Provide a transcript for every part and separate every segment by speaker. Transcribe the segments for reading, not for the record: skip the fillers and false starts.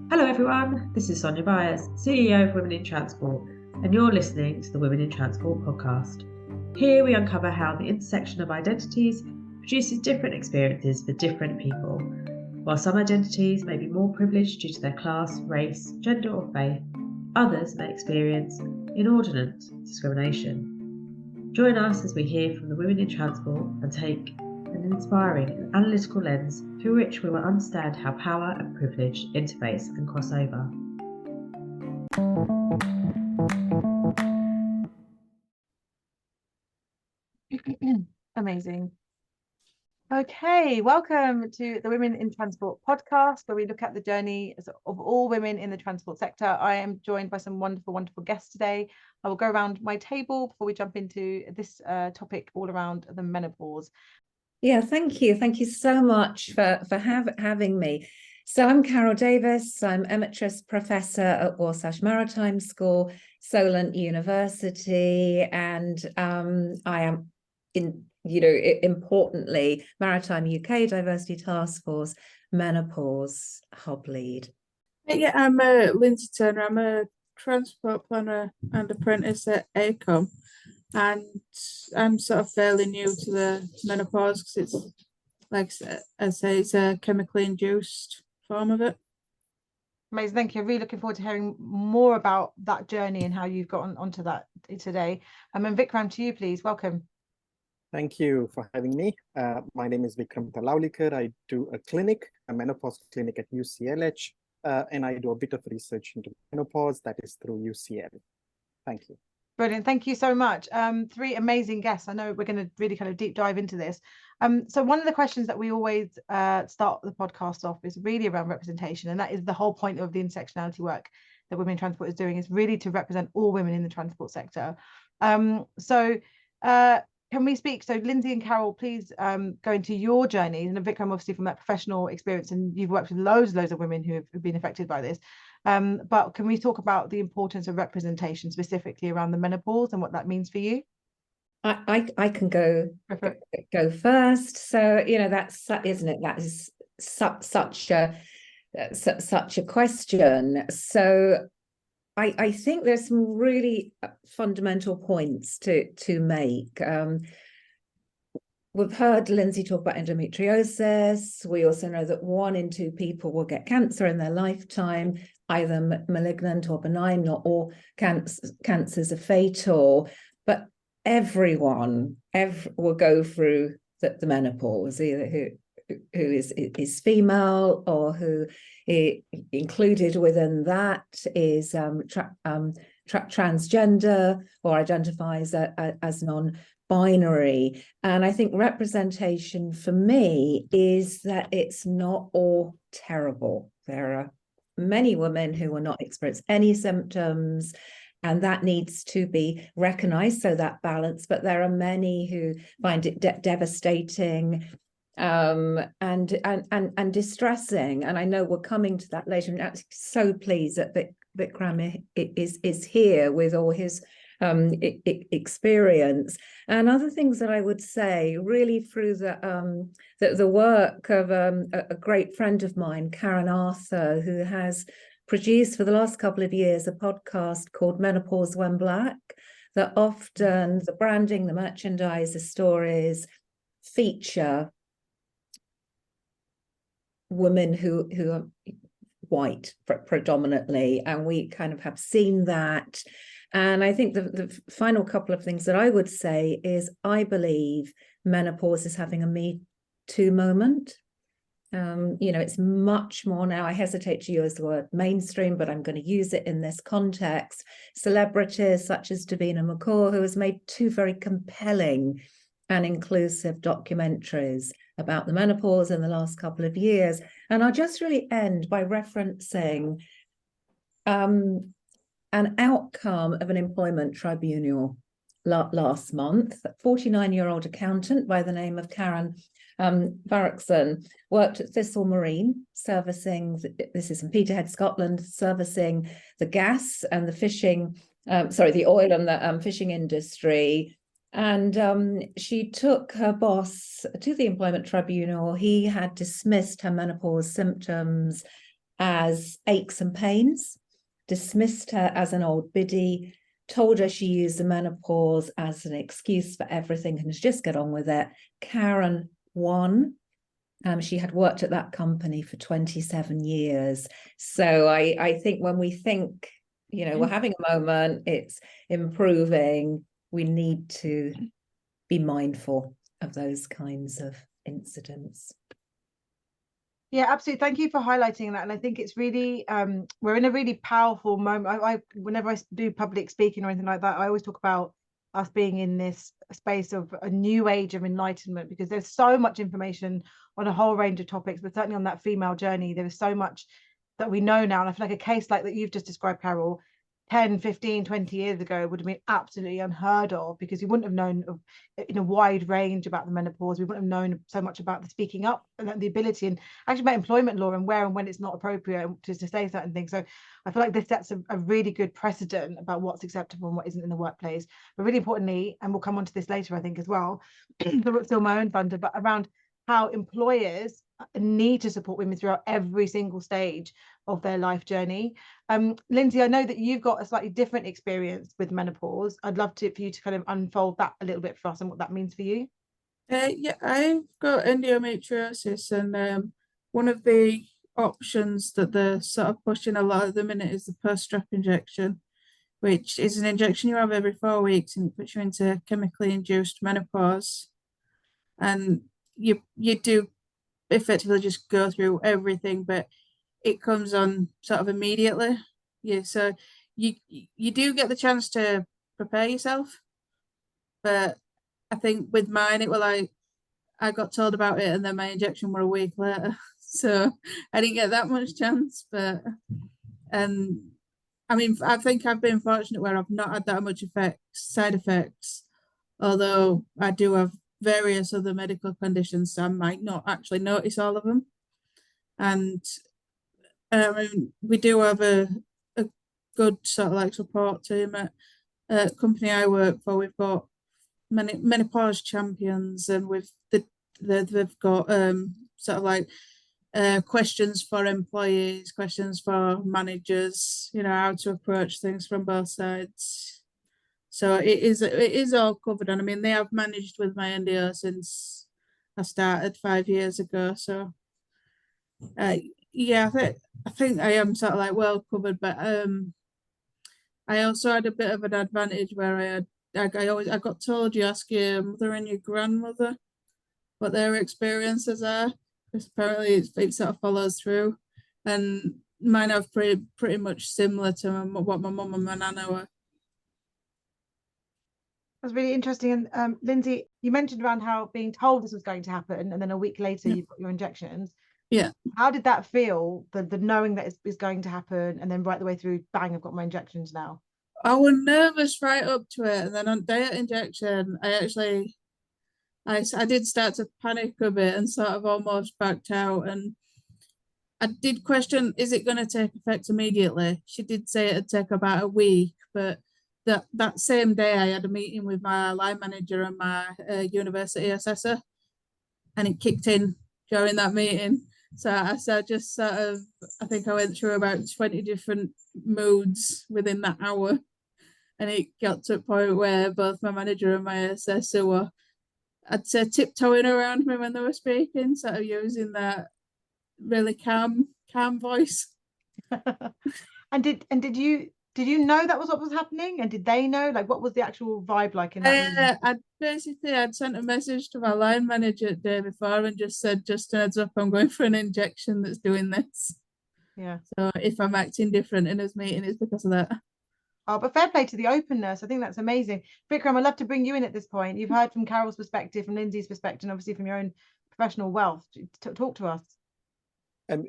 Speaker 1: Hello everyone, this is Sonia Byers, CEO of Women in Transport, and you're listening to the Women in Transport podcast. Here we uncover how the intersection of identities produces different experiences for different people. While some identities may be more privileged due to their class, race, gender or faith, others may experience inordinate discrimination. Join us as we hear from the Women in Transport and take an inspiring and analytical lens through which we will understand how power and privilege interface and cross over.
Speaker 2: Amazing. Okay, welcome to the Women in Transport podcast, where we look at the journey of all women in the transport sector. I am joined by some wonderful guests today. I will go around my table before we jump into this topic all around the menopause.
Speaker 3: Yeah, thank you. Thank you so much for having me. So I'm Carole Davis. I'm Emeritus Professor at Warsash Maritime School, Solent University, and I am importantly, Maritime UK Diversity Task Force Menopause Hub Lead.
Speaker 4: Yeah, I'm Lynsey Turner. I'm a transport planner and apprentice at AECOM, and I'm sort of fairly new to the menopause because it's, like I say, it's a chemically induced form of it.
Speaker 2: Amazing, thank you. Really looking forward to hearing more about that journey and how you've gotten onto that today. And Vikram, to you, please. Welcome.
Speaker 5: Thank you for having me. My name is Vikram Talaulikar. I do a menopause clinic at UCLH, and I do a bit of research into menopause that is through UCL. Thank you.
Speaker 2: Brilliant. Thank you so much. Three amazing guests. I know we're going to really kind of deep dive into this. So one of the questions that we always start the podcast off is really around representation. And that is the whole point of the intersectionality work that Women in Transport is doing, is really to represent all women in the transport sector. Can we speak? So Lynsey and Carole, please go into your journeys. And Vikram, obviously from that professional experience, and you've worked with loads of women who have been affected by this. But can we talk about the importance of representation specifically around the menopause and what that means for you?
Speaker 3: I can go first. So that's, isn't it? That is such a question. So I think there's some really fundamental points to make. We've heard Lynsey talk about endometriosis. We also know that 1 in 2 people will get cancer in their lifetime, either malignant or benign. Not all cancers are fatal, but everyone will go through the menopause, either who is female or who included within that is transgender or identifies as non-binary. And I think representation for me is that it's not all terrible. There are many women who will not experience any symptoms, and that needs to be recognized, so that balance. But there are many who find it devastating and distressing. And I know we're coming to that later. And I'm so pleased that Vikram is here with all his experience. And other things that I would say, really through the work of a great friend of mine, Karen Arthur, who has produced for the last couple of years a podcast called Menopause When Black, that often the branding, the merchandise, the stories feature women who are white predominantly, and we kind of have seen that. And I think the final couple of things that I would say is I believe menopause is having a Me Too moment. It's much more now. I hesitate to use the word mainstream, but I'm going to use it in this context. Celebrities such as Davina McCall, who has made 2 very compelling and inclusive documentaries about the menopause in the last couple of years. And I'll just really end by referencing an outcome of an employment tribunal last month. A 49-year-old accountant by the name of Karen Barrackson worked at Thistle Marine, servicing, this is in Peterhead, Scotland, servicing the gas and the oil and the fishing industry. And she took her boss to the employment tribunal. He had dismissed her menopause symptoms as aches and pains, dismissed her as an old biddy, told her she used the menopause as an excuse for everything and just get on with it. Karen won. She had worked at that company for 27 years. So I think when we think, we're having a moment, it's improving, we need to be mindful of those kinds of incidents.
Speaker 2: Yeah, absolutely. Thank you for highlighting that. And I think it's really, we're in a really powerful moment. I whenever I do public speaking or anything like that, I always talk about us being in this space of a new age of enlightenment, because there's so much information on a whole range of topics, but certainly on that female journey, there is so much that we know now. And I feel like a case like that you've just described, Carole, 10, 15, 20 years ago would have been absolutely unheard of, because we wouldn't have known in a wide range about the menopause. We wouldn't have known so much about the speaking up and the ability, and actually about employment law and where and when it's not appropriate to say certain things. So I feel like this sets a really good precedent about what's acceptable and what isn't in the workplace. But really importantly, and we'll come on to this later, I think, as well, still my own thunder, but around how employers need to support women throughout every single stage of their life journey. Lynsey, I know that you've got a slightly different experience with menopause. I'd love for you to kind of unfold that a little bit for us and what that means for you.
Speaker 4: Yeah, I've got endometriosis, and one of the options that they're sort of pushing a lot at the minute is the post-strap injection, which is an injection you have every 4 weeks, and it puts you into chemically induced menopause. And you do effectively just go through everything, but it comes on sort of immediately. Yeah, so you do get the chance to prepare yourself, but I think with mine it was like I got told about it and then my injection were a week later, so I didn't get that much chance. But I mean, I think I've been fortunate where I've not had that much side effects, although I do have various other medical conditions, so I might not actually notice all of them. And we do have a good sort of like support team at the company I work for. We've got many menopause champions, and they've got sort of like questions for employees, questions for managers, how to approach things from both sides. So it is all covered, and I mean they have managed with my NDO since I started 5 years ago. So yeah, I think I am sort of like well covered, but I also had a bit of an advantage where I got told you ask your mother and your grandmother what their experiences are, because apparently it sort of follows through, and mine are pretty much similar to what my mum and my nana were.
Speaker 2: That's really interesting. And Lynsey, you mentioned around how being told this was going to happen, and then a week later you've got your injections.
Speaker 4: Yeah.
Speaker 2: How did that feel? The knowing that it's going to happen, and then right the way through, bang, I've got my injections now.
Speaker 4: I was nervous right up to it, and then on day of injection, I did start to panic a bit and sort of almost backed out. And I did question, is it going to take effect immediately? She did say it'd take about a week, but that same day I had a meeting with my line manager and my university assessor, and it kicked in during that meeting. So I just sort of, I think I went through about 20 different moods within that hour, and it got to a point where both my manager and my assessor were, I'd say, tiptoeing around me when they were speaking, sort of using that really calm voice.
Speaker 2: And did you know that was what was happening? And did they know? Like, what was the actual vibe like in that
Speaker 4: I'd sent a message to my line manager the day before and just said, just a heads up, I'm going for an injection that's doing this.
Speaker 2: Yeah.
Speaker 4: So if I'm acting different in his meeting, it's because of that.
Speaker 2: Oh, but fair play to the openness. I think that's amazing. Vikram, I'd love to bring you in at this point. You've heard from Carole's perspective, from Lynsey's perspective, and obviously from your own professional wealth. Talk to us.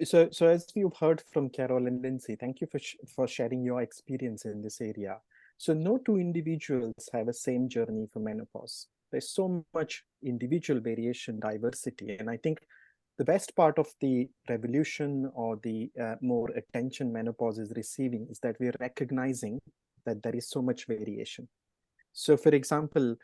Speaker 5: So as you've heard from Carole and Lynsey, thank you for sharing your experience in this area. So no two individuals have a same journey for menopause. There's so much individual variation, diversity, and I think the best part of the revolution or the more attention menopause is receiving is that we're recognizing that there is so much variation. So for example,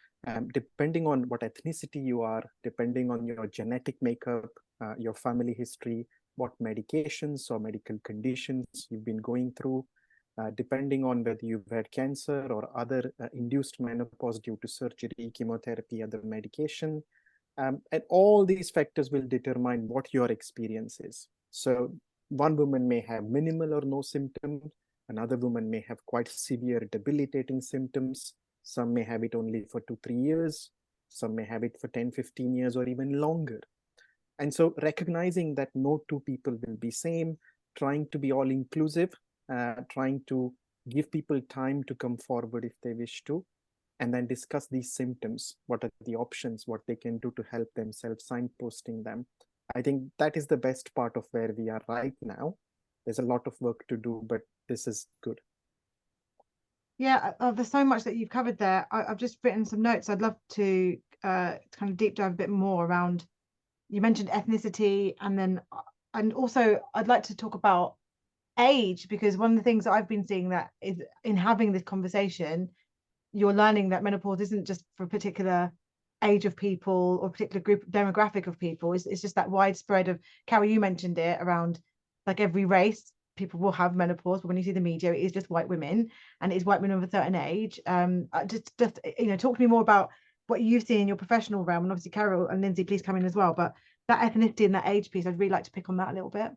Speaker 5: depending on what ethnicity you are, depending on your genetic makeup, your family history, what medications or medical conditions you've been going through, depending on whether you've had cancer or other induced menopause due to surgery, chemotherapy, other medication. And all these factors will determine what your experience is. So one woman may have minimal or no symptoms. Another woman may have quite severe debilitating symptoms. Some may have it only for 2-3 years. Some may have it for 10-15 years or even longer. And so recognizing that no two people will be same, trying to be all inclusive, trying to give people time to come forward if they wish to, and then discuss these symptoms. What are the options, what they can do to help themselves, signposting them. I think that is the best part of where we are right now. There's a lot of work to do, but this is good.
Speaker 2: Yeah, there's so much that you've covered there. I've just written some notes. I'd love to kind of deep dive a bit more around, you mentioned ethnicity, and also I'd like to talk about age, because one of the things that I've been seeing that is in having this conversation, you're learning that menopause isn't just for a particular age of people or particular group demographic of people. It's just that widespread of, Carole, you mentioned it, around like every race people will have menopause, but when you see the media, it is just white women, and it is white women of a certain age. Just talk to me more about what you see in your professional realm, and obviously Carole and Lynsey, please come in as well, but that ethnicity and that age piece, I'd really like to pick on that a little bit.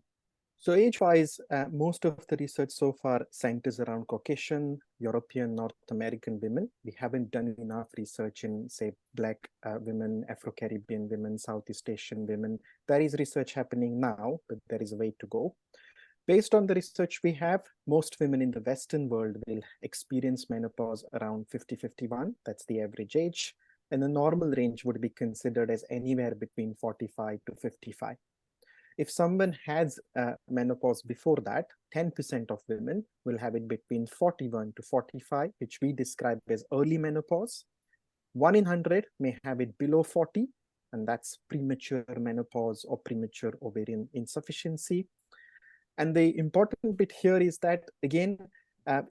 Speaker 5: So age-wise, most of the research so far centers around Caucasian, European, North American women. We haven't done enough research in, say, Black women, Afro-Caribbean women, Southeast Asian women. There is research happening now, but there is a way to go. Based on the research we have, most women in the Western world will experience menopause around 50-51. That's the average age. And the normal range would be considered as anywhere between 45 to 55. If someone has menopause before that, 10% of women will have it between 41 to 45, which we describe as early menopause. 1 in 100 may have it below 40, and that's premature menopause or premature ovarian insufficiency. And the important bit here is that, again,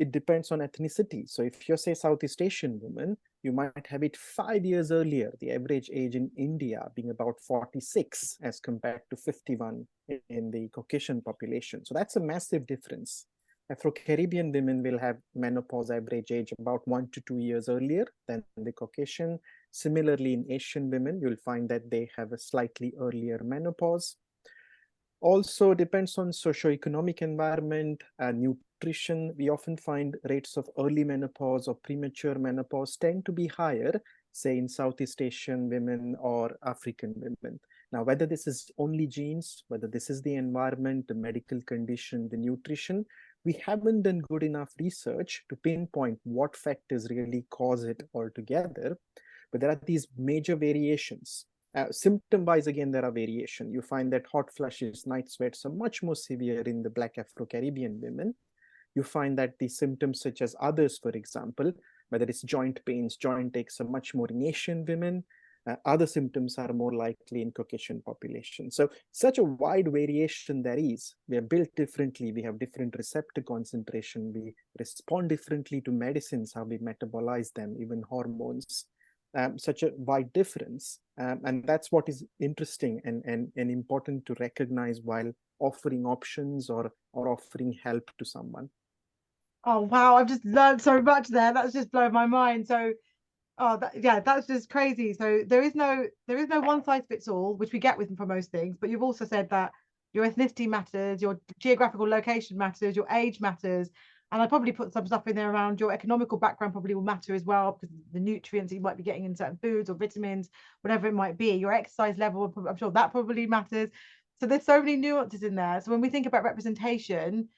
Speaker 5: it depends on ethnicity. So if you're, say, Southeast Asian woman, you might have it 5 years earlier, the average age in India being about 46 as compared to 51 in the Caucasian population. So that's a massive difference. Afro-Caribbean women will have menopause average age about 1 to 2 years earlier than the Caucasian. Similarly, in Asian women, you'll find that they have a slightly earlier menopause. Also depends on socioeconomic environment and nutrition. We often find rates of early menopause or premature menopause tend to be higher, say in Southeast Asian women or African women. Now, whether this is only genes, whether this is the environment, the medical condition, the nutrition, we haven't done good enough research to pinpoint what factors really cause it altogether. But there are these major variations. Symptom-wise, again, there are variation. You find that hot flushes, night sweats are much more severe in the Black Afro-Caribbean women. You find that the symptoms such as others, for example, whether it's joint pains, joint aches, are much more in Asian women. Other symptoms are more likely in Caucasian population. So such a wide variation there is. We are built differently. We have different receptor concentration. We respond differently to medicines, how we metabolize them, even hormones. Such a wide difference. And that's what is interesting and important to recognize while offering options or offering help to someone.
Speaker 2: Oh, wow. I've just learned so much there. That's just blown my mind. So, that's just crazy. So there is no one size fits all, which we get with for most things. But you've also said that your ethnicity matters, your geographical location matters, your age matters. And I probably put some stuff in there around your economical background probably will matter as well, because the nutrients you might be getting in certain foods or vitamins, whatever it might be, your exercise level, I'm sure that probably matters. So there's so many nuances in there. So when we think about representation,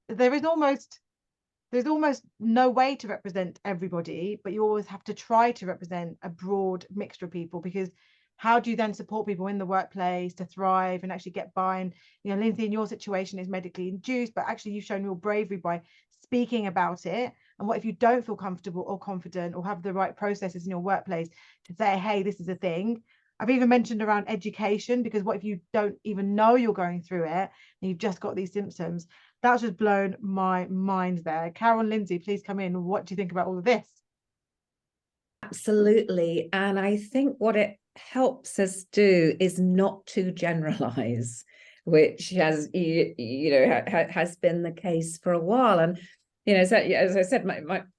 Speaker 2: there's almost no way to represent everybody, but you always have to try to represent a broad mixture of people, because how do you then support people in the workplace to thrive and actually get by? And, Lynsey, in your situation is medically induced, but actually you've shown real bravery by speaking about it. And what if you don't feel comfortable or confident or have the right processes in your workplace to say, hey, this is a thing? I've even mentioned around education, because what if you don't even know you're going through it and you've just got these symptoms? That's just blown my mind there. Carole and Lynsey, please come in. What do you think about all of this?
Speaker 3: Absolutely. And I think what it helps us do is not to generalize. which has has been the case for a while. And so as I said,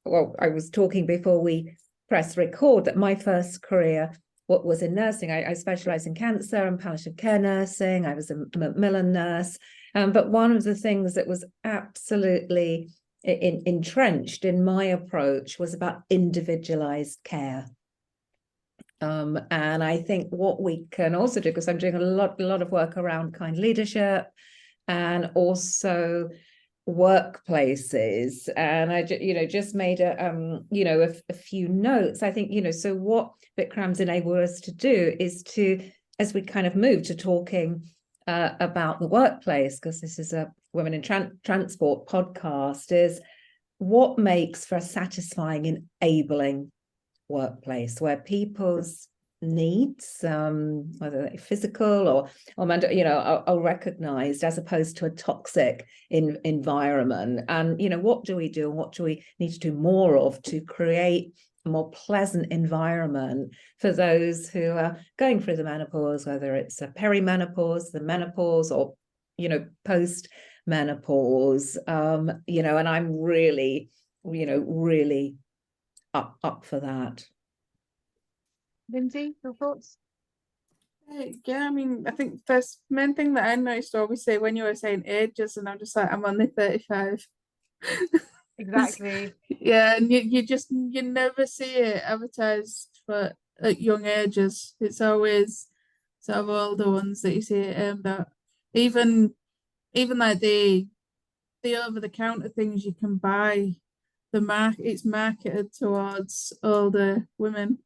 Speaker 3: I was talking before we press record that my first career was in nursing. I specialised in cancer and palliative care nursing. I was a Macmillan nurse, but one of the things that was absolutely entrenched in my approach was about individualised care. And I think what we can also do, because I'm doing a lot of work around kind leadership and also workplaces, and I just made a few notes. I think so what Vikram's enabled us to do is to, as we kind of move to talking about the workplace, because this is a Women in Transport podcast, is what makes for a satisfying, enabling workplace where people's needs, whether they're physical or mental, are recognized, as opposed to a toxic environment. And what do we do, and what do we need to do more of to create a more pleasant environment for those who are going through the menopause, whether it's a perimenopause, the menopause, or post menopause. And I'm really up for that.
Speaker 2: Lynsey, your thoughts?
Speaker 4: Yeah, I mean, I think first main thing that I noticed, obviously, when you were saying ages, and I'm just like, I'm only 35.
Speaker 2: Exactly.
Speaker 4: Yeah, and you never see it advertised for at young ages. It's always sort of older ones that you see it aimed at. Even like the over-the-counter things you can buy, it's marketed towards older women.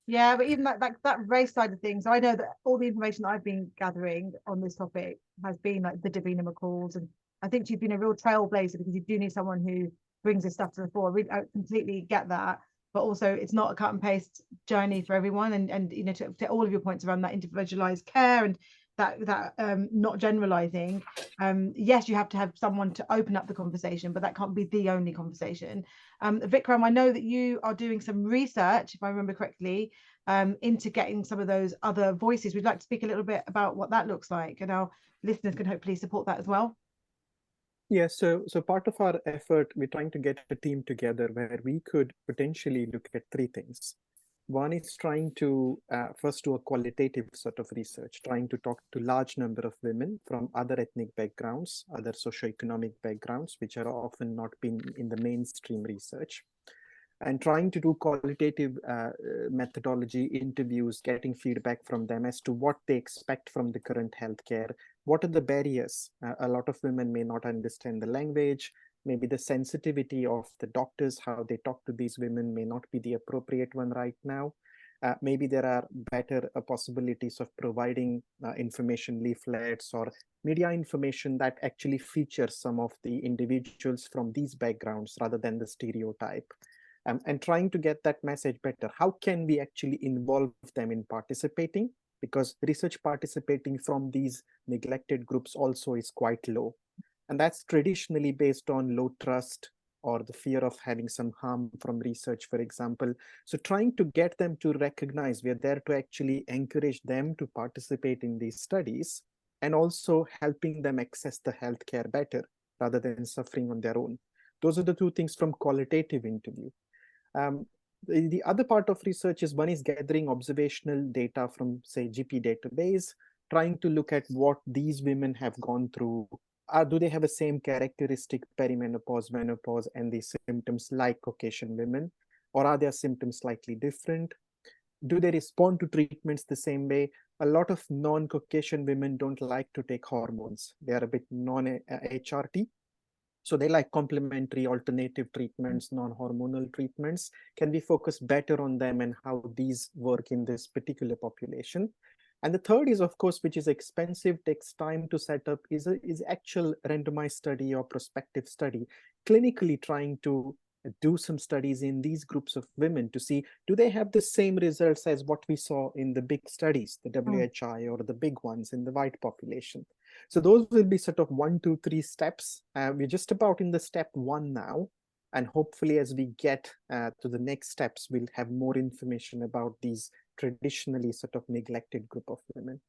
Speaker 2: Yeah, but even that race side of things, I know that all the information that I've been gathering on this topic has been like the Davina McCalls, and I think she's been a real trailblazer, because you do need someone who brings this stuff to the fore. I completely get that, but also it's not a cut and paste journey for everyone, and to all of your points around that individualized care and that not generalizing. Yes, you have to have someone to open up the conversation, but that can't be the only conversation. Vikram, I know that you are doing some research, if I remember correctly, into getting some of those other voices. We'd like to speak a little bit about what that looks like, and our listeners can hopefully support that as well.
Speaker 5: Yeah, so part of our effort, we're trying to get a team together where we could potentially look at three things. One is trying to first do a qualitative sort of research, trying to talk to large number of women from other ethnic backgrounds, other socioeconomic backgrounds, which are often not been in the mainstream research, and trying to do qualitative methodology interviews, getting feedback from them as to what they expect from the current healthcare. What are the barriers? A lot of women may not understand the language. Maybe the sensitivity of the doctors, how they talk to these women, may not be the appropriate one right now. Maybe there are better possibilities of providing information leaflets or media information that actually features some of the individuals from these backgrounds rather than the stereotype. And trying to get that message better. How can we actually involve them in participating? Because research participating from these neglected groups also is quite low. And that's traditionally based on low trust or the fear of having some harm from research, for example. So trying to get them to recognize we are there to actually encourage them to participate in these studies, and also helping them access the healthcare better rather than suffering on their own. Those are the two things from qualitative interview. The other part of research is, one is gathering observational data from, say, GP database, trying to look at what these women have gone through. Do they have the same characteristic perimenopause, menopause, and the symptoms like Caucasian women? Or are their symptoms slightly different? Do they respond to treatments the same way? A lot of non-Caucasian women don't like to take hormones. They are a bit non-HRT. So they like complementary alternative treatments, non-hormonal treatments. Can we focus better on them and how these work in this particular population? And the third is, of course, which is expensive, takes time to set up, is actual randomized study or prospective study, clinically trying to do some studies in these groups of women to see, do they have the same results as what we saw in the big studies, the WHI or the big ones in the white population. So those will be sort of 1, 2, 3 steps. We're just about in the step 1 now. And hopefully as we get to the next steps, we'll have more information about these traditionally sort of neglected group of women.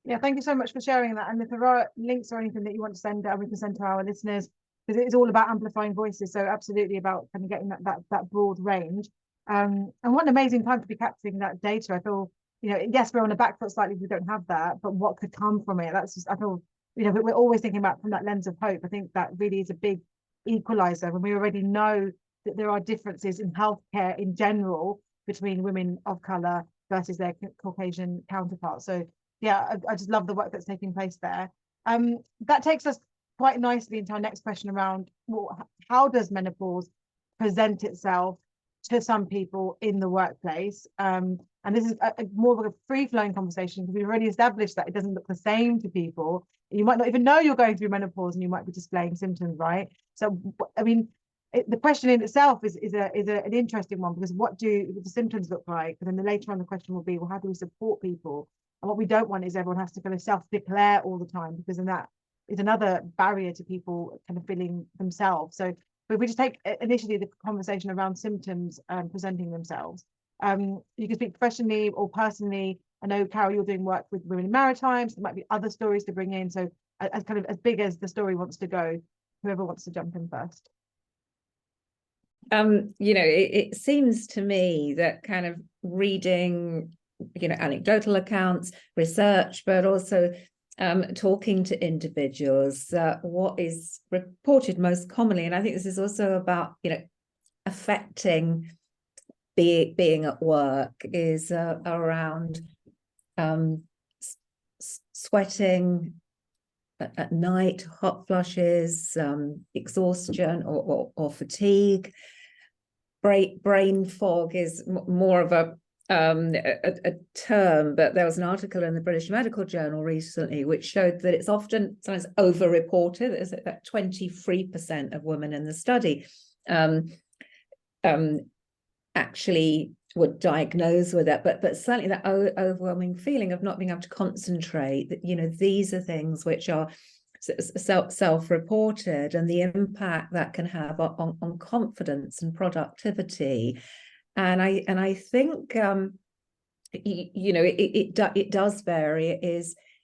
Speaker 2: Yeah, thank you so much for sharing that. And if there are links or anything that you want to send, we can send to our listeners, because it's all about amplifying voices. So absolutely about kind of getting that broad range. And what an amazing time to be capturing that data. I feel, yes, we're on a back foot slightly, we don't have that, but what could come from it? That's just, I feel, we're always thinking about from that lens of hope. I think that really is a big equalizer when we already know that there are differences in healthcare in general between women of color versus their Caucasian counterparts. So yeah, I just love the work that's taking place there. That takes us quite nicely into our next question around, well, how does menopause present itself to some people in the workplace? And this is more of a free-flowing conversation, because we've already established that it doesn't look the same to people. You might not even know you're going through menopause and you might be displaying symptoms, right? So, I mean, the question in itself is an interesting one, because what do the symptoms look like? And then later on the question will be, well, how do we support people? And what we don't want is everyone has to kind of self-declare all the time, because then that is another barrier to people kind of feeling themselves. So if we just take initially the conversation around symptoms presenting themselves, you can speak professionally or personally. I know, Carole, you're doing work with women in maritime, so there might be other stories to bring in. So as kind of as big as the story wants to go, whoever wants to jump in first.
Speaker 3: It seems to me that kind of reading, anecdotal accounts, research, but also talking to individuals, what is reported most commonly, and I think this is also about, affecting being at work, is around sweating at night, hot flushes, exhaustion or fatigue. Brain fog is more of a term, but there was an article in the British Medical Journal recently which showed that it's often sometimes over-reported. There's that 23% of women in the study actually were diagnosed with it, but certainly that overwhelming feeling of not being able to concentrate, that these are things which are self-reported, and the impact that can have on confidence and productivity. And I think it does vary.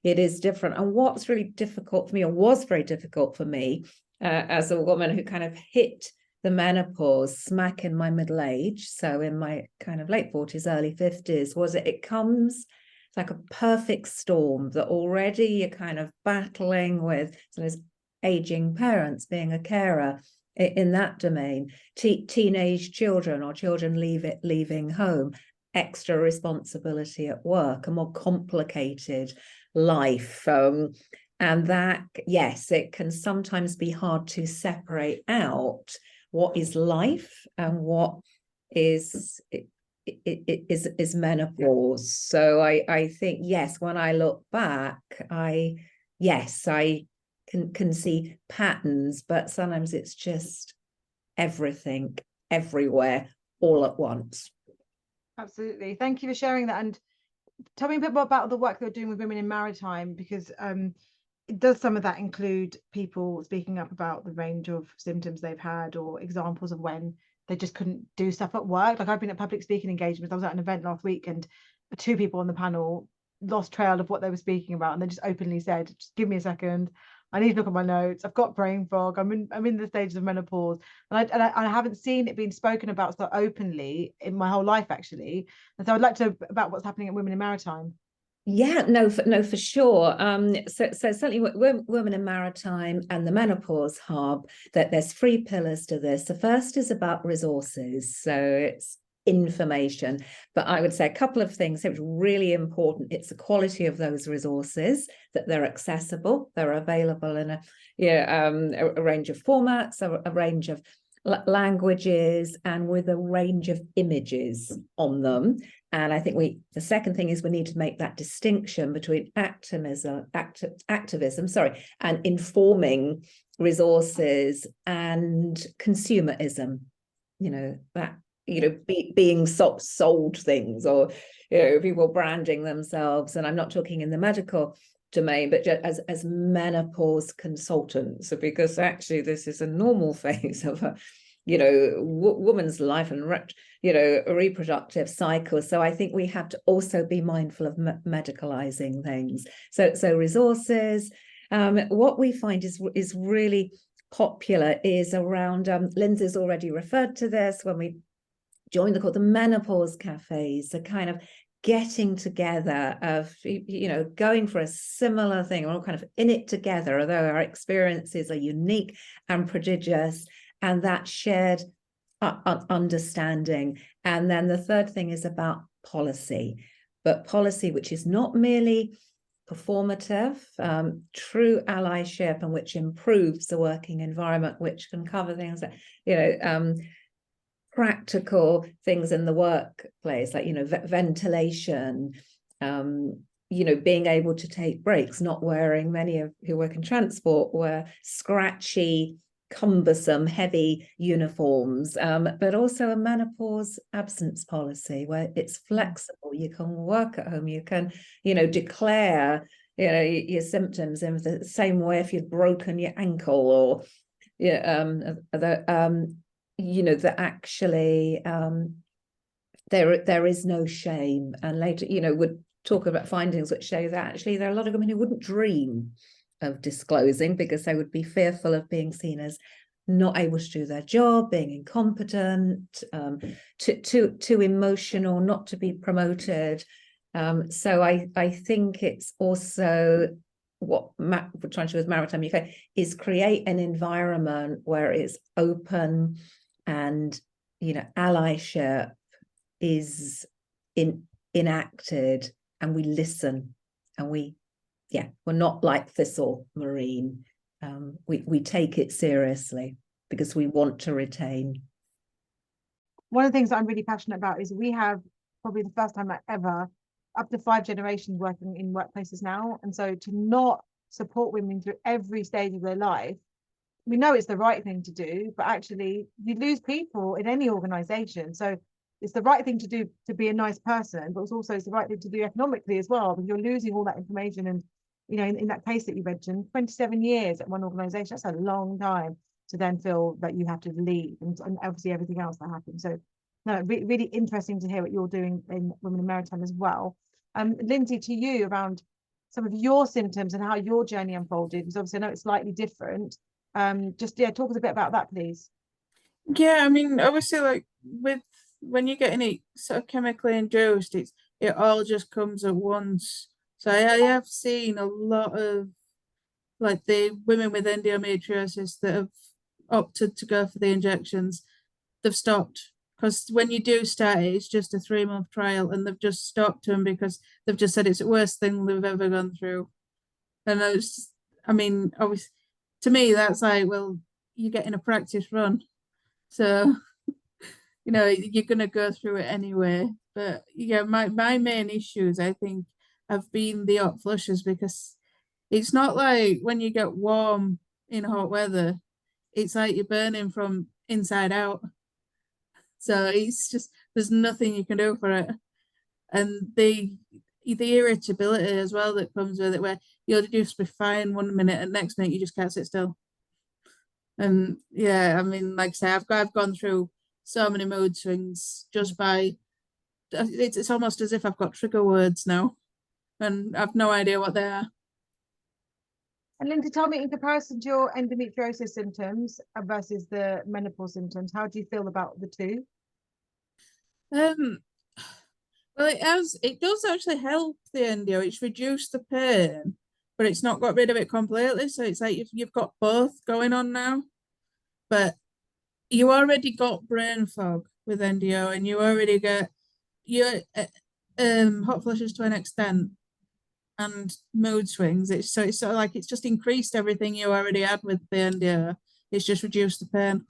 Speaker 3: It is different. And what's really difficult for me, or was very difficult for me, as a woman who kind of hit the menopause smack in my middle age, so in my kind of late 40s, early 50s, was it comes like a perfect storm, that already you're kind of battling with sometimes aging parents, being a carer in that domain, teenage children or children leaving home, extra responsibility at work, a more complicated life. And that, yes, it can sometimes be hard to separate out what is life and what is menopause. So I think, yes, when I look back, I can see patterns, but sometimes it's just everything, everywhere, all at once.
Speaker 2: Absolutely. Thank you for sharing that. And tell me a bit more about the work you're doing with women in maritime, because does some of that include people speaking up about the range of symptoms they've had, or examples of when they just couldn't do stuff at work? Like, I've been at public speaking engagements. I was at an event last week, and 2 people on the panel lost trail of what they were speaking about, and they just openly said, just give me a second, I need to look at my notes, I've got brain fog, I'm in the stages of menopause. And I haven't seen it being spoken about so openly in my whole life, actually. And so I'd like to about what's happening at Women in Maritime.
Speaker 3: Yeah, no, for sure. So certainly Women in Maritime and the Menopause Hub, that there's 3 pillars to this. The first is about resources. So it's information, but I would say a couple of things that are really important. It's the quality of those resources, that they're accessible, they're available in a range of formats, a range of languages, and with a range of images on them. And I think the second thing is we need to make that distinction between activism, and informing resources and consumerism. Being sold things, or people branding themselves. And I'm not talking in the medical domain, but just as menopause consultants, because actually this is a normal phase of woman's life and reproductive cycle. So I think we have to also be mindful of medicalizing things. So resources. What we find is really popular is around. Lynsey's already referred to this when we joined the menopause cafes. The kind of getting together of going for a similar thing. We're all kind of in it together, although our experiences are unique and prodigious. And that shared understanding. And then the third thing is about policy, but policy which is not merely performative, true allyship, and which improves the working environment, which can cover things that, practical things in the workplace, like, ventilation, being able to take breaks, not wearing, many of who work in transport wear scratchy, cumbersome, heavy uniforms, but also a menopause absence policy where it's flexible. You can work at home, you can, declare, your symptoms in the same way if you'd broken your ankle, or, that actually there is no shame. And later, would talk about findings which show that actually there are a lot of women who wouldn't dream of disclosing because they would be fearful of being seen as not able to do their job, being incompetent, too emotional, not to be promoted. So I think it's also what we're trying to do with Maritime UK is create an environment where it's open and allyship is enacted, and we listen, and we're not like Thistle Marine. We take it seriously because we want to retain.
Speaker 2: One of the things that I'm really passionate about is we have probably the first time ever up to 5 generations working in workplaces now. And so to not support women through every stage of their life, we know it's the right thing to do, but actually you lose people in any organization. So it's the right thing to do to be a nice person, but it's also the right thing to do economically as well, because you're losing all that information. And in that case that you mentioned, 27 years at one organization, that's a long time to then feel that you have to leave, and obviously everything else that happens. So no, really interesting to hear what you're doing in Women in Maritime as well. Lynsey, to you, around some of your symptoms and how your journey unfolded, because obviously I know it's slightly different. Talk us a bit about that, please.
Speaker 4: Yeah, I mean, obviously, like when you're getting it sort of chemically induced, it all just comes at once. So I have seen a lot of like the women with endometriosis that have opted to go for the injections. They've stopped because when you do start it, it's just a 3-month trial, and they've just stopped them because they've just said it's the worst thing they've ever gone through. And obviously, to me, that's like, well, you're getting a practice run, so you're gonna go through it anyway. But yeah, my main issues, I think, have been the hot flushes, because it's not like when you get warm in hot weather, it's like you're burning from inside out. So it's just, there's nothing you can do for it. And the irritability as well that comes with it, where you'll just be fine 1 minute and next minute you just can't sit still. And yeah, I mean, like I say, I've gone through so many mood swings just by, it's almost as if I've got trigger words now and I've no idea what they are.
Speaker 2: And Lynsey, tell me, in comparison to your endometriosis symptoms versus the menopause symptoms, how do you feel about the two?
Speaker 4: Well, it does actually help the endo. It's reduced the pain, but it's not got rid of it completely. So it's like you've got both going on now, but you already got brain fog with endo, and you already get your hot flushes to an extent, and mood swings. It's sort of like it's just increased everything you already had with the endo. It's just reduced the pain.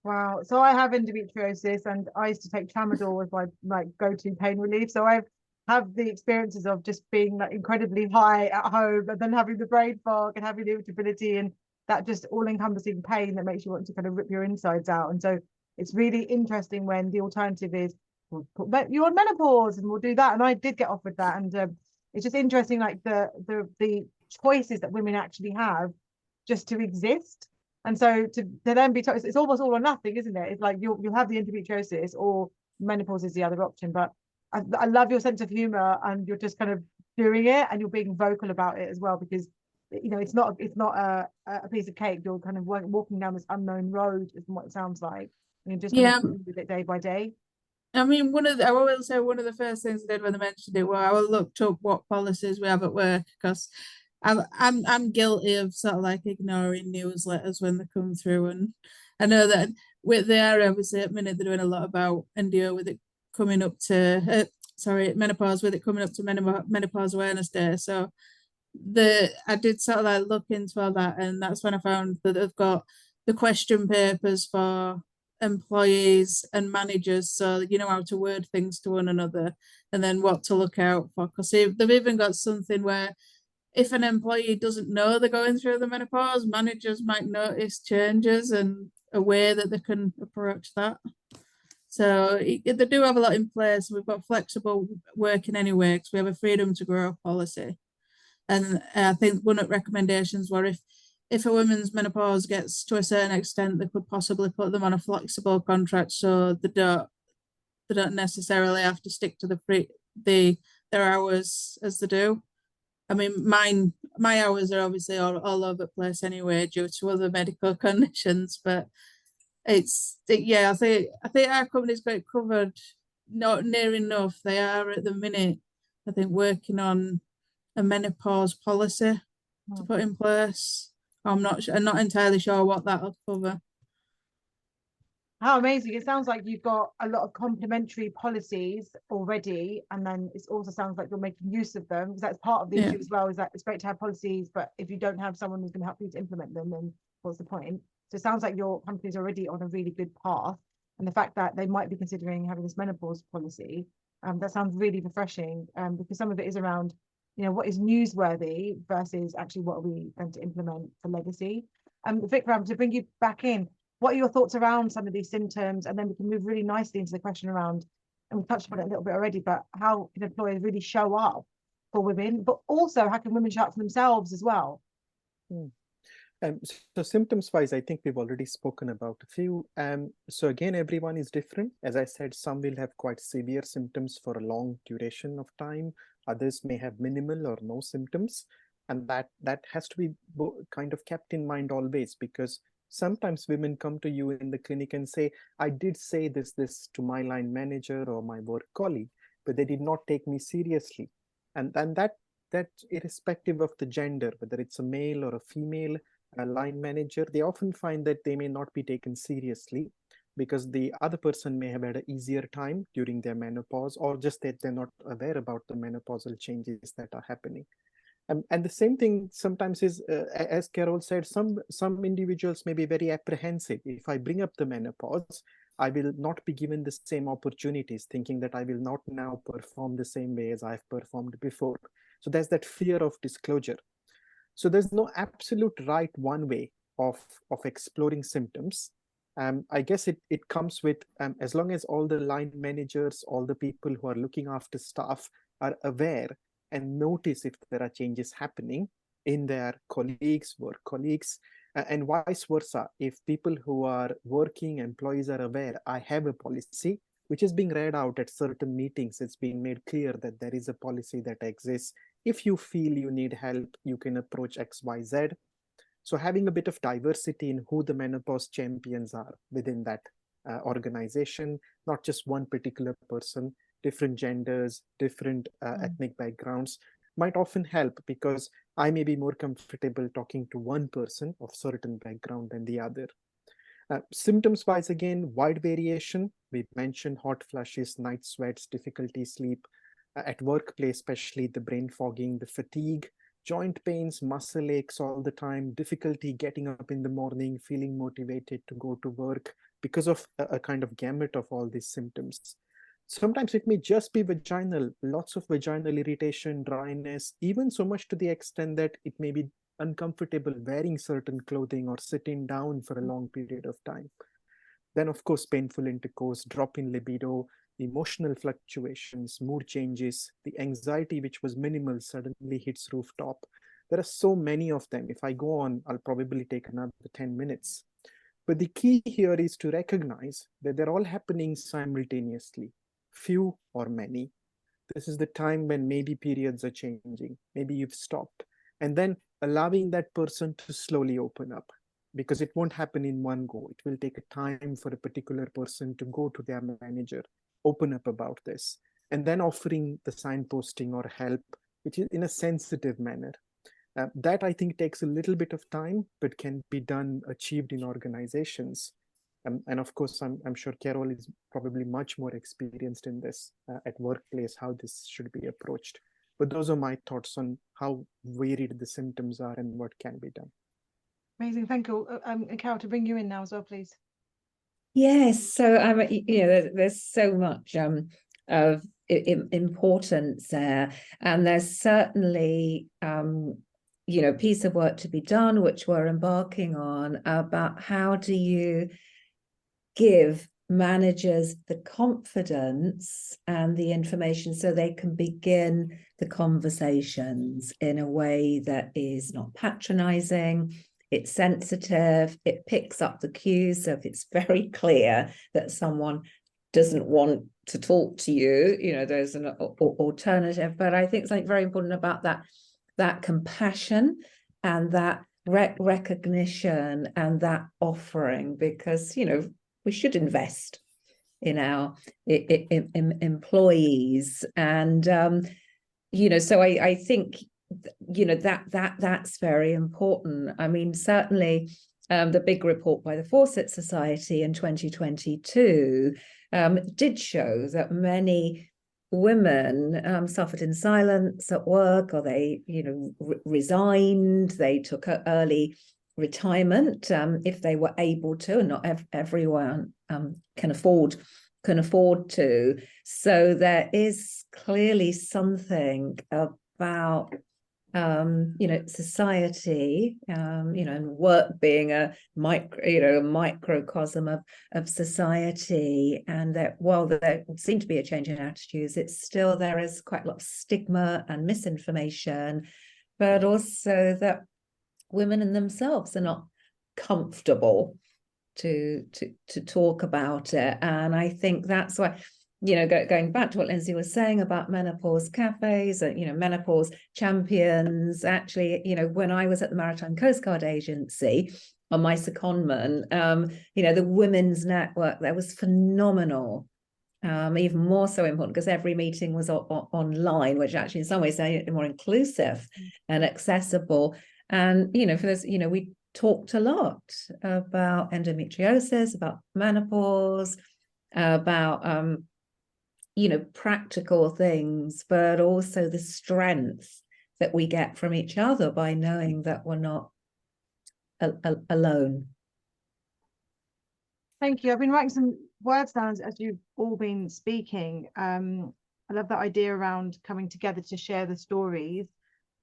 Speaker 2: Wow. So I have endometriosis, and I used to take tramadol as my go-to pain relief. So I have the experiences of just being like incredibly high at home, and then having the brain fog and having the irritability and that just all-encompassing pain that makes you want to kind of rip your insides out. And so it's really interesting when the alternative is, we'll put you on menopause and we'll do that. And I did get offered that. And it's just interesting, like the choices that women actually have just to exist. And so to then be told, it's almost all or nothing, isn't it? It's like you'll have the endometriosis or menopause is the other option. But I love your sense of humor, and you're just kind of doing it, and you're being vocal about it as well, because it's not a piece of cake. You're kind of walking down this unknown road, is what it sounds like, and you're just kind of dealing with it day by day.
Speaker 4: I mean, I will say one of the first things I did when I mentioned it, well, I looked up what policies we have at work, because I'm guilty of sort of like ignoring newsletters when they come through, and I know that with the area, obviously at the minute they're doing a lot about NDO with it coming up to menopause, with it coming up to Menopause Awareness Day. So I did sort of like look into all that, and that's when I found that they've got the question papers for employees and managers, so you know how to word things to one another, and then what to look out for, because they've even got something where if an employee doesn't know they're going through the menopause, managers might notice changes and a way that they can approach that. So they do have a lot in place. We've got flexible working anyway, because we have a freedom to grow policy. And I think one of the recommendations were if a woman's menopause gets to a certain extent, they could possibly put them on a flexible contract, so they don't necessarily have to stick to their hours as they do. I mean, my hours are obviously all over the place anyway due to other medical conditions, but I think our company's got it covered, not near enough. They are at the minute, I think, working on a menopause policy to put in place. I'm not entirely sure what that'll cover.
Speaker 2: How amazing. It sounds like you've got a lot of complementary policies already, and then it also sounds like you're making use of them, because that's part of the issue as well, is that it's great to have policies, but if you don't have someone who's going to help you to implement them, then what's the point? So it sounds like your company's already on a really good path, and the fact that they might be considering having this menopause policy, that sounds really refreshing, because some of it is around, what is newsworthy versus actually what are we going to implement for legacy. Vikram, to bring you back in, what are your thoughts around some of these symptoms? And then we can move really nicely into the question around, and we touched on it a little bit already, but how can employers really show up for women, but also how can women show up for themselves as well?
Speaker 5: So symptoms wise, I think we've already spoken about a few. So again, everyone is different. As I said, some will have quite severe symptoms for a long duration of time. Others may have minimal or no symptoms. And that has to be kind of kept in mind always, because sometimes women come to you in the clinic and say, I did say this to my line manager or my work colleague, but they did not take me seriously. And that irrespective of the gender, whether it's a male or a female line manager, they often find that they may not be taken seriously because the other person may have had an easier time during their menopause, or just that they're not aware about the menopausal changes that are happening. And the same thing sometimes is, as Carole said, some individuals may be very apprehensive. If I bring up the menopause, I will not be given the same opportunities, thinking that I will not now perform the same way as I've performed before. So there's that fear of disclosure. So there's no absolute right one way of exploring symptoms. I guess it comes with, as long as all the line managers, all the people who are looking after staff are aware and notice if there are changes happening in their work colleagues, and vice versa. If people who are working employees are aware, I have a policy which is being read out at certain meetings, it's being made clear that there is a policy that exists. If you feel you need help, you can approach XYZ. So having a bit of diversity in who the menopause champions are within that organization, not just one particular person, different genders, different ethnic backgrounds, might often help, because I may be more comfortable talking to one person of certain background than the other. Symptoms wise, again, wide variation. We mentioned hot flushes, night sweats, difficulty sleep, at workplace, especially the brain fogging, the fatigue, joint pains, muscle aches all the time, difficulty getting up in the morning, feeling motivated to go to work because of a kind of gamut of all these symptoms. Sometimes it may just be vaginal, lots of vaginal irritation, dryness, even so much to the extent that it may be uncomfortable wearing certain clothing or sitting down for a long period of time. Then, of course, painful intercourse, drop in libido, emotional fluctuations, mood changes, the anxiety which was minimal suddenly hits rooftop, There are so many of them. If I go on, I'll probably take another 10 minutes. But the key here is to recognize that they're all happening simultaneously, few or many. This is the time when maybe periods are changing, maybe you've stopped, and then allowing that person to slowly open up, because it won't happen in one go. It will take a time for a particular person to go to their manager, open up about this, and then offering the signposting or help, which is in a sensitive manner. That I think takes a little bit of time, but can be achieved in organizations. And of course, I'm sure Carole is probably much more experienced in this at workplace, how this should be approached. But those are my thoughts on how varied the symptoms are and what can be done.
Speaker 2: Amazing, thank you. Carole, to bring you in now as well, please.
Speaker 3: Yes, so there's so much of importance there, and there's certainly piece of work to be done, which we're embarking on, about how do you give managers the confidence and the information so they can begin the conversations in a way that is not patronizing, it's sensitive, it picks up the cues. So if it's very clear that someone doesn't want to talk to you, there's an alternative. But I think something very important about that compassion and that recognition and that offering, because we should invest in our employees, and so I think that's very important. I mean, certainly the big report by the Fawcett Society in 2022 did show that many women suffered in silence at work, or they resigned, they took an early retirement if they were able to, and not everyone can afford to. So there is clearly something about society, and work being a microcosm of society, and that while there seems to be a change in attitudes, there is quite a lot of stigma and misinformation, but also that women in themselves are not comfortable to talk about it. And I think that's why, going back to what Lynsey was saying about menopause cafes and, menopause champions, actually, when I was at the Maritime Coast Guard Agency on my secondment, the women's network there was phenomenal. Even more so important because every meeting was online, which actually in some ways made it more inclusive and accessible. And, for this, we talked a lot about endometriosis, about menopause, about, practical things, but also the strength that we get from each other by knowing that we're not alone.
Speaker 2: Thank you. I've been writing some words down as you've all been speaking. I love that idea around coming together to share the stories.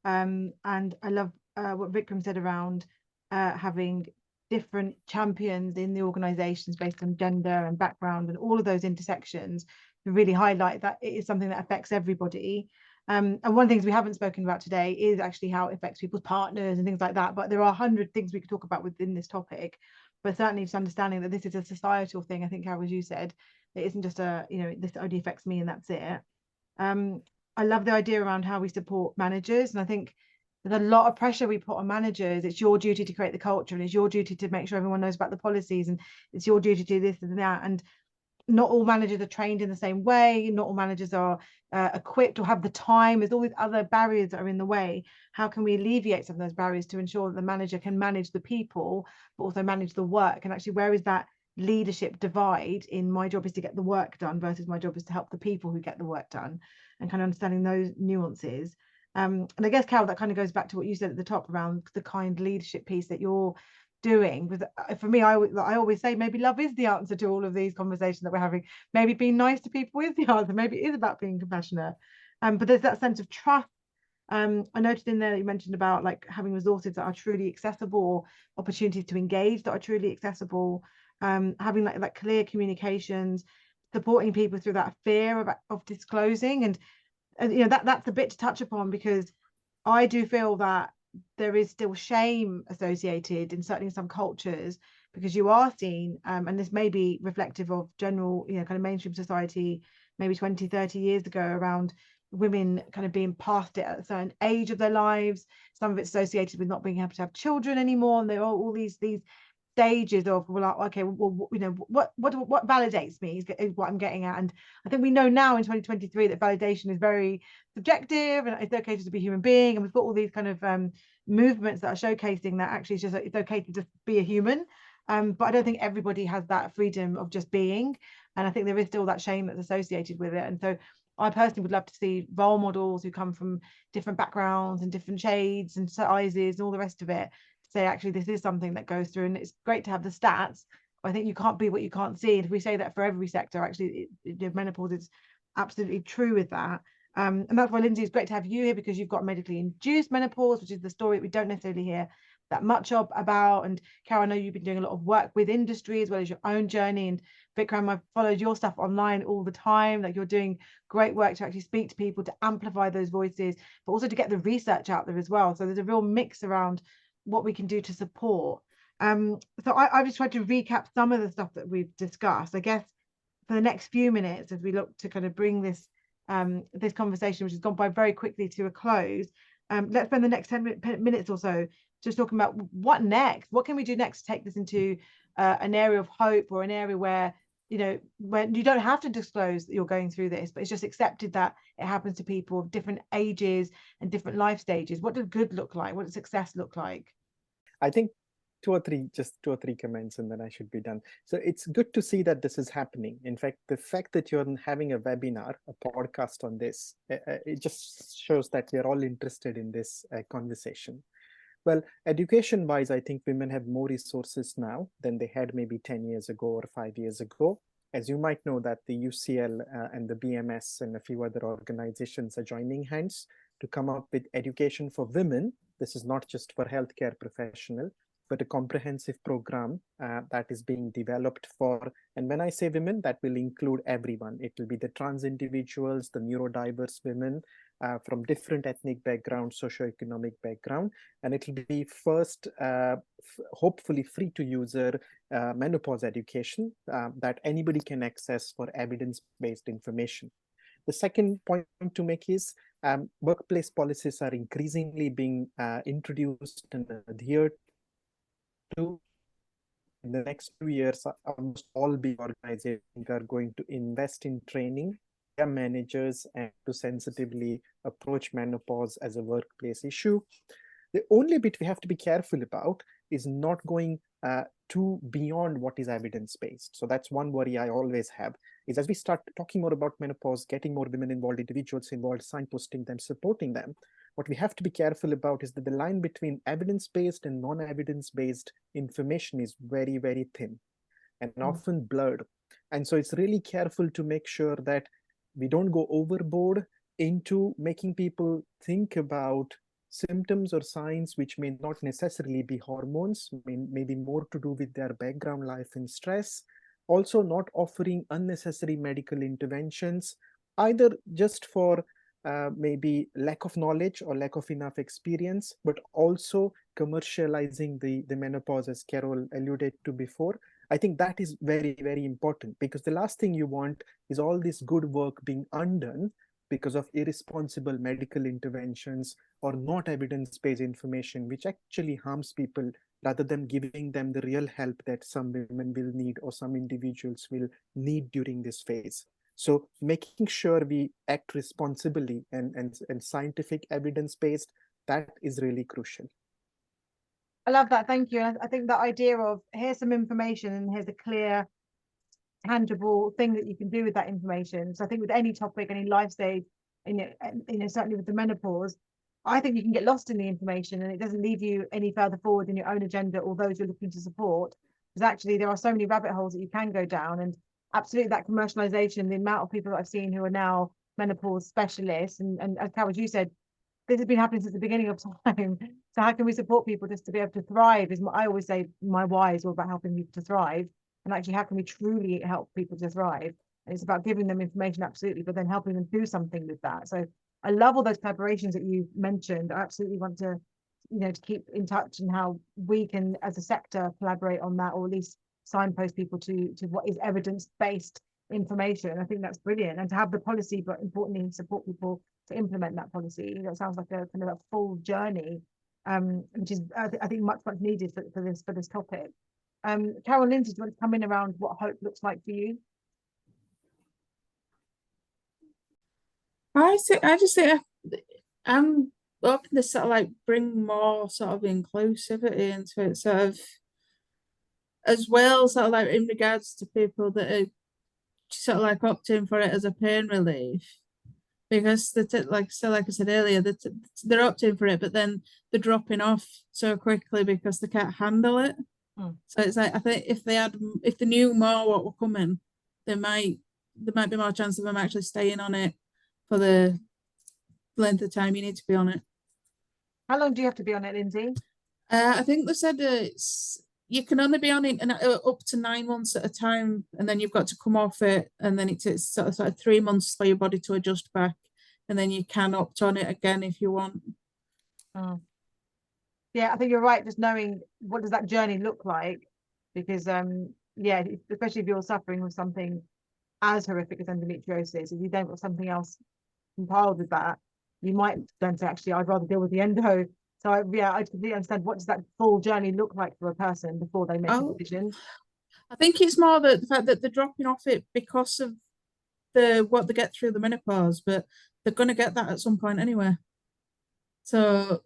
Speaker 2: And I love what Vikram said around having different champions in the organizations based on gender and background and all of those intersections to really highlight that it is something that affects everybody. And one of the things we haven't spoken about today is actually how it affects people's partners and things like that. But there are 100 things we could talk about within this topic. But certainly just understanding that this is a societal thing. I think, Carole, as you said, it isn't just this only affects me and that's it. I love the idea around how we support managers. And I think there's a lot of pressure we put on managers. It's your duty to create the culture, and it's your duty to make sure everyone knows about the policies, and it's your duty to do this and that. And not all managers are trained in the same way. Not all managers are equipped or have the time. There's all these other barriers that are in the way. How can we alleviate some of those barriers to ensure that the manager can manage the people, but also manage the work? And actually, where is that leadership divide in my job is to get the work done versus my job is to help the people who get the work done, and kind of understanding those nuances. And I guess, Carole, that kind of goes back to what you said at the top around the kind leadership piece that you're doing. With, for me, I always say maybe love is the answer to all of these conversations that we're having. Maybe being nice to people is the answer. Maybe it is about being compassionate. But there's that sense of trust. I noted in there that you mentioned about like having resources that are truly accessible, opportunities to engage that are truly accessible, having like clear communications, supporting people through that fear of disclosing. And that's a bit to touch upon, because I do feel that there is still shame associated in certainly some cultures, because you are seen, and this may be reflective of general, kind of mainstream society, maybe 20, 30 years ago, around women kind of being past it at a certain age of their lives. Some of it's associated with not being able to have children anymore, and there are all these stages of, well, okay, well, what validates me is what I'm getting at. And I think we know now in 2023 that validation is very subjective, and it's okay to be a human being, and we've got all these kind of movements that are showcasing that actually it's just it's okay to just be a human. But I don't think everybody has that freedom of just being, and I think there is still that shame that's associated with it. And so I personally would love to see role models who come from different backgrounds and different shades and sizes and all the rest of it, say actually this is something that goes through. And it's great to have the stats, but I think you can't be what you can't see, and if we say that for every sector, actually menopause is absolutely true with that. And that's why, Lynsey, it's great to have you here, because you've got medically induced menopause, which is the story we don't necessarily hear that much about. And Carole, I know you've been doing a lot of work with industry as well as your own journey. And Vikram, I've followed your stuff online all the time. Like, you're doing great work to actually speak to people, to amplify those voices, but also to get the research out there as well. So there's a real mix around what we can do to support. So I've just tried to recap some of the stuff that we've discussed. I guess for the next few minutes, as we look to kind of bring this this conversation, which has gone by very quickly, to a close, let's spend the next 10 minutes or so just talking about what next. What can we do next to take this into an area of hope, or an area where, when you don't have to disclose that you're going through this, but it's just accepted that it happens to people of different ages and different life stages. What does good look like? What does success look like?
Speaker 5: I think just two or three comments, and then I should be done. So it's good to see that this is happening. In fact, the fact that you're having a webinar, a podcast on this, it just shows that we're all interested in this conversation. Well, education-wise, I think women have more resources now than they had maybe 10 years ago or 5 years ago. As you might know, that the UCL and the BMS and a few other organizations are joining hands to come up with education for women. This is not just for healthcare professionals, but a comprehensive program that is being developed for, and when I say women, that will include everyone. It will be the trans individuals, the neurodiverse women from different ethnic backgrounds, socioeconomic background, and it will be first, hopefully free to user menopause education that anybody can access for evidence-based information. The second point to make is workplace policies are increasingly being introduced and adhered to. In the next 2 years, almost all big organizations are going to invest in training their managers and to sensitively approach menopause as a workplace issue. The only bit we have to be careful about is not going too beyond what is evidence-based. So that's one worry I always have, is as we start talking more about menopause, getting more women involved, individuals involved, signposting them, supporting them, what we have to be careful about is that the line between evidence-based and non-evidence-based information is very, very thin and often blurred. And so it's really careful to make sure that we don't go overboard into making people think about symptoms or signs which may not necessarily be hormones, maybe more to do with their background life and stress. Also not offering unnecessary medical interventions, either just for maybe lack of knowledge or lack of enough experience, but also commercializing the menopause, as Carole alluded to before. I think that is very, very important, because the last thing you want is all this good work being undone because of irresponsible medical interventions or not evidence-based information, which actually harms people rather than giving them the real help that some women will need or some individuals will need during this phase. So making sure we act responsibly and scientific evidence-based, that is really crucial.
Speaker 2: I love that. Thank you. And I think that idea of here's some information and here's a clear, tangible thing that you can do with that information. So I think with any topic, any life stage, certainly with the menopause, I think you can get lost in the information and it doesn't leave you any further forward in your own agenda or those you're looking to support. Because actually there are so many rabbit holes that you can go down, and absolutely that commercialization, the amount of people that I've seen who are now menopause specialists, and as Carole, as you said, this has been happening since the beginning of time. So how can we support people just to be able to thrive? I always say my why is all about helping people to thrive. And actually, how can we truly help people to thrive? And it's about giving them information, absolutely, but then helping them do something with that. So I love all those collaborations that you mentioned. I absolutely want to to keep in touch, and how we can as a sector collaborate on that, or at least signpost people to what is evidence-based information. I think that's brilliant, and to have the policy, but importantly support people to implement that policy. That sounds like a kind of a full journey, which is I think much needed for this topic. Carole, Lynsey, do you want to come in around what hope looks like for you?
Speaker 4: I just think I'm hoping to sort of like bring more sort of inclusivity into it, sort of, as well, sort of like in regards to people that are sort of like opting for it as a pain relief, because like I said earlier, they're opting for it, but then they're dropping off so quickly because they can't handle it. So it's like, I think if they knew more what were coming, there might be more chance of them actually staying on it for the length of time you need to be on it.
Speaker 2: How long do you have to be on it, Lynsey?
Speaker 4: I think they said you can only be on it up to 9 months at a time, and then you've got to come off it, and then it's sort of 3 months for your body to adjust back, and then you can opt on it again if you want.
Speaker 2: Yeah, I think you're right, just knowing what does that journey look like, because yeah, especially if you're suffering with something as horrific as endometriosis, if you don't have something else compiled with that, you might then say, actually, I'd rather deal with the endo. So I completely understand, what does that full journey look like for a person before they make a decision?
Speaker 4: I think it's more the fact that they're dropping off it because of what they get through the menopause, but they're going to get that at some point anyway. So,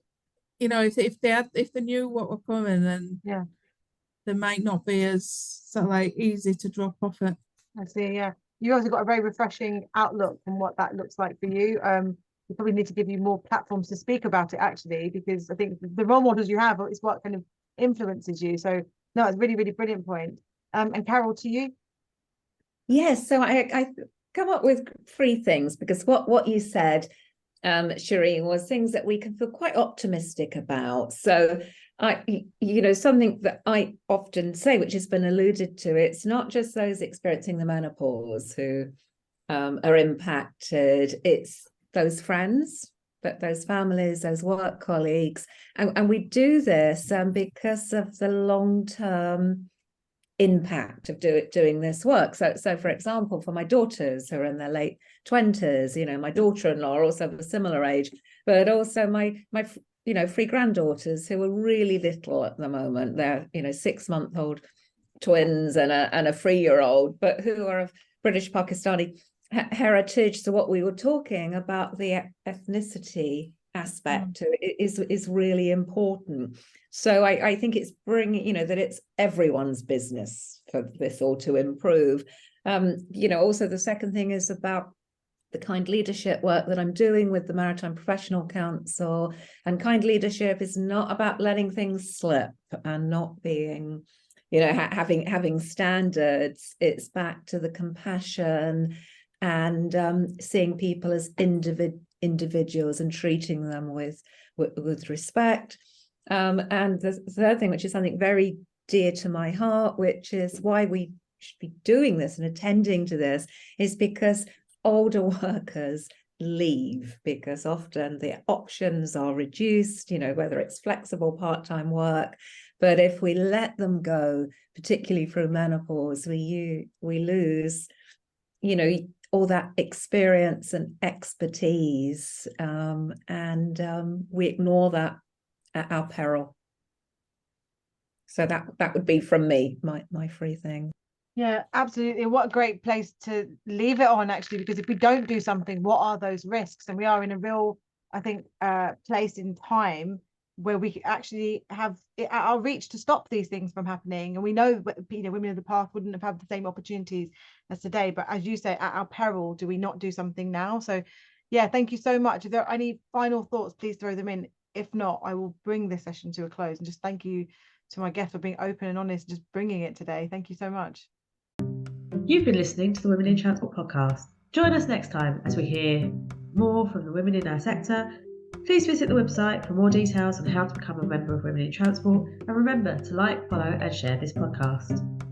Speaker 4: if they knew what were coming, then
Speaker 2: yeah,
Speaker 4: they might not be as sort of like easy to drop off it.
Speaker 2: I see. Yeah, you also got a very refreshing outlook from what that looks like for you. We probably need to give you more platforms to speak about it, actually, because I think the role models you have is what kind of influences you. So no, it's really, really brilliant point. And Carole, to you?
Speaker 3: Yes, so I come up with 3 things, because what you said, Shireen, was things that we can feel quite optimistic about. So something that I often say, which has been alluded to, it's not just those experiencing the menopause who are impacted, it's those friends, those families, those work colleagues, and we do this because of the long-term impact of doing this work. So for example, for my daughters who are in their late 20s, my daughter-in-law also of a similar age, but also my 3 granddaughters who are really little at the moment. They're 6-month-old twins and a 3-year-old, but who are of British Pakistani heritage. So what we were talking about, the ethnicity aspect is really important. So I think it's bringing, that it's everyone's business for this all to improve. Also the second thing is about the kind leadership work that I'm doing with the Maritime Professional Council. And kind leadership is not about letting things slip and not being, having standards. It's back to the compassion and seeing people as individuals and treating them with respect. And the third thing, which is something very dear to my heart, which is why we should be doing this and attending to this, is because older workers leave, because often the options are reduced, whether it's flexible part-time work. But if we let them go, particularly through menopause, we lose, all that experience and expertise, and we ignore that at our peril. So that would be from me, my 3 thing.
Speaker 2: Yeah, absolutely. What a great place to leave it on, actually, because if we don't do something, what are those risks? And we are in a real, I think, place in time where we actually have it at our reach to stop these things from happening. And we know, women of the past wouldn't have had the same opportunities as today. But as you say, at our peril, do we not do something now? So, yeah, thank you so much. If there are any final thoughts, please throw them in. If not, I will bring this session to a close. And just thank you to my guests for being open and honest, just bringing it today. Thank you so much.
Speaker 1: You've been listening to the Women in Transport podcast. Join us next time as we hear more from the women in our sector. Please visit the website for more details on how to become a member of Women in Transport, and remember to like, follow and share this podcast.